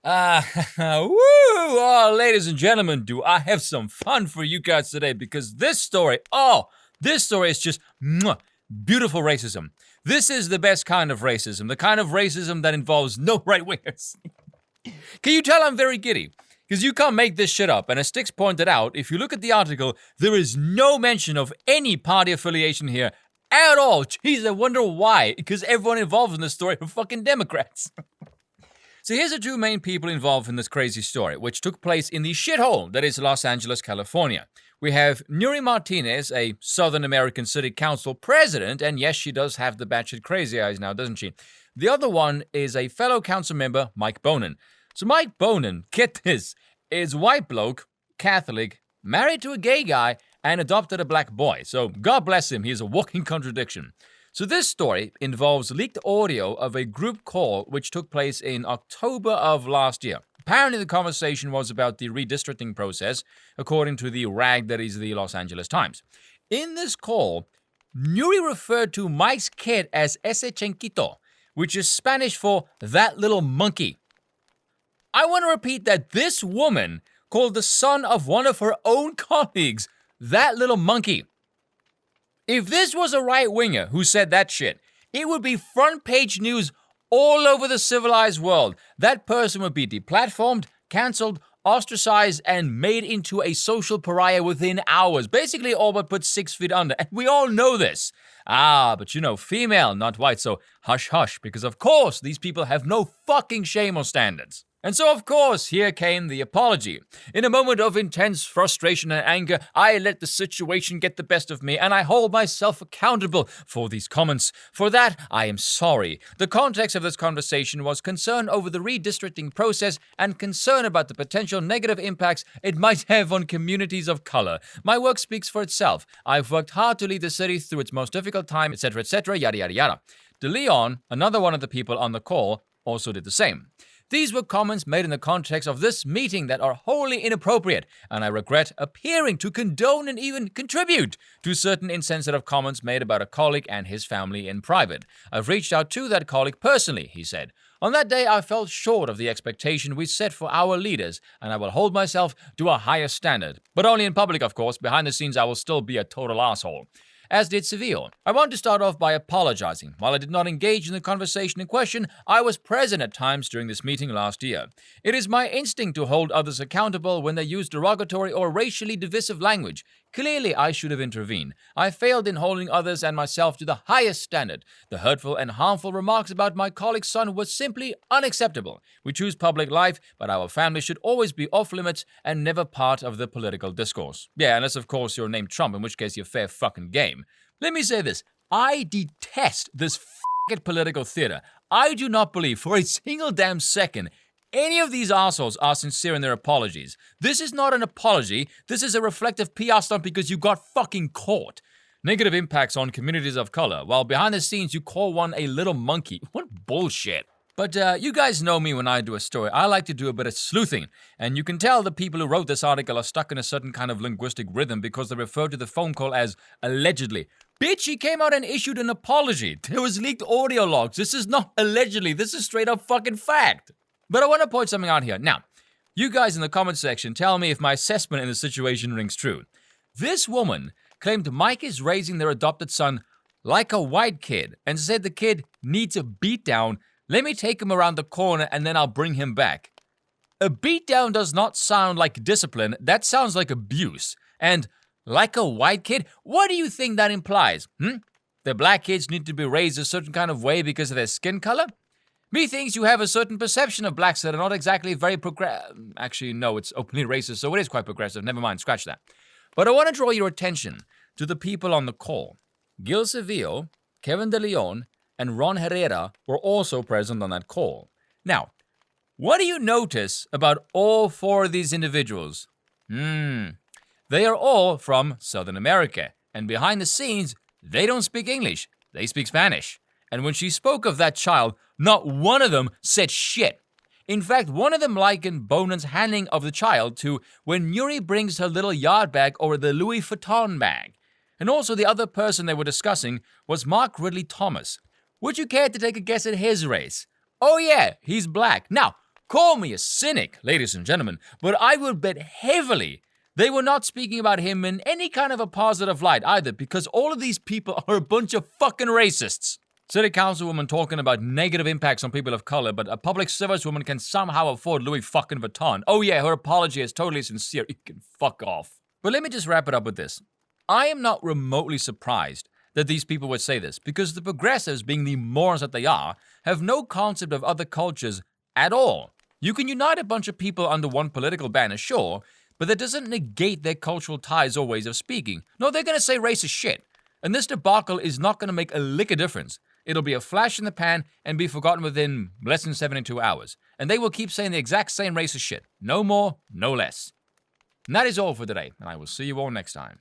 Woo! Oh, ladies and gentlemen, do I have some fun for you guys today because this story is just beautiful racism. This is the best kind of racism, the kind of racism that involves no right-wingers. Can you tell I'm very giddy? Because you can't make this shit up, and as Styx pointed out, if you look at the article, there is no mention of any party affiliation here at all. Jeez, I wonder why. Because everyone involved in this story are fucking Democrats. So here's the two main people involved in this crazy story, which took place in the shithole that is Los Angeles, California. We have Nury Martinez, a Southern American City Council president, and yes, she does have the batshit crazy eyes now, doesn't she? The other one is a fellow council member, Mike Bonin. So Mike Bonin, get this, is white bloke, Catholic, married to a gay guy, and adopted a black boy. So God bless him, he is a walking contradiction. So this story involves leaked audio of a group call which took place in October of last year. Apparently the conversation was about the redistricting process, according to the rag that is the Los Angeles Times. In this call, Nury referred to Mike's kid as ese chanquito, which is Spanish for that little monkey. I want to repeat that this woman called the son of one of her own colleagues that little monkey. If this was a right-winger who said that shit, it would be front-page news all over the civilized world. That person would be deplatformed, cancelled, ostracized, and made into a social pariah within hours. Basically all but put 6 feet under, and we all know this. But you know, female, not white, so hush hush, because of course these people have no fucking shame or standards. And so, of course, here came the apology. In a moment of intense frustration and anger, I let the situation get the best of me, and I hold myself accountable for these comments. For that, I am sorry. The context of this conversation was concern over the redistricting process and concern about the potential negative impacts it might have on communities of color. My work speaks for itself. I've worked hard to lead the city through its most difficult time, etc., yada yada yada. De Leon, another one of the people on the call, also did the same. These were comments made in the context of this meeting that are wholly inappropriate, and I regret appearing to condone and even contribute to certain insensitive comments made about a colleague and his family in private. I've reached out to that colleague personally, he said. On that day, I fell short of the expectation we set for our leaders, and I will hold myself to a higher standard. But only in public, of course. Behind the scenes, I will still be a total asshole. As did Seville. I want to start off by apologizing. While I did not engage in the conversation in question, I was present at times during this meeting last year. It is my instinct to hold others accountable when they use derogatory or racially divisive language. Clearly, I should have intervened. I failed in holding others and myself to the highest standard. The hurtful and harmful remarks about my colleague's son were simply unacceptable. We choose public life, but our family should always be off limits and never part of the political discourse. Yeah, unless of course you're named Trump, in which case you're fair fucking game. Let me say this. I detest this fucking political theater. I do not believe for a single damn second any of these assholes are sincere in their apologies. This is not an apology. This is a reflective PR stunt because you got fucking caught. Negative impacts on communities of color, while behind the scenes you call one a little monkey. What bullshit. But you guys know me when I do a story. I like to do a bit of sleuthing. And you can tell the people who wrote this article are stuck in a certain kind of linguistic rhythm because they refer to the phone call as allegedly. Bitch, he came out and issued an apology. There was leaked audio logs. This is not allegedly. This is straight up fucking fact. But I want to point something out here. Now, you guys in the comment section tell me if my assessment in the situation rings true. This woman claimed Mike is raising their adopted son like a white kid and said the kid needs a beatdown. Let me take him around the corner and then I'll bring him back. A beatdown does not sound like discipline. That sounds like abuse. And like a white kid? What do you think that implies? The black kids need to be raised a certain kind of way because of their skin color? Methinks you have a certain perception of blacks that are not exactly very Actually, no, it's openly racist, so it is quite progressive. Never mind, scratch that. But I want to draw your attention to the people on the call. Gil Seville, Kevin De Leon, and Ron Herrera were also present on that call. Now, what do you notice about all 4 of these individuals? They are all from Southern America, and behind the scenes, they don't speak English, they speak Spanish. And when she spoke of that child, not one of them said shit. In fact, one of them likened Bonin's handling of the child to when Nury brings her little yard bag or the Louis Vuitton bag. And also the other person they were discussing was Mark Ridley Thomas. Would you care to take a guess at his race? Oh yeah, he's black. Now, Call me a cynic, ladies and gentlemen, but I would bet heavily they were not speaking about him in any kind of a positive light either, because all of these people are a bunch of fucking racists. City councilwoman talking about negative impacts on people of color, but a public service woman can somehow afford Louis fucking Vuitton. Oh yeah, her apology is totally sincere. You can fuck off. But let me just wrap it up with this. I am not remotely surprised that these people would say this, because the progressives, being the morons that they are, have no concept of other cultures at all. You can unite a bunch of people under one political banner, sure, but that doesn't negate their cultural ties or ways of speaking. No, they're going to say racist shit. And this debacle is not going to make a lick of difference. It'll be a flash in the pan and be forgotten within less than 72 hours. And they will keep saying the exact same racist shit. No more, no less. And that is all for today, and I will see you all next time.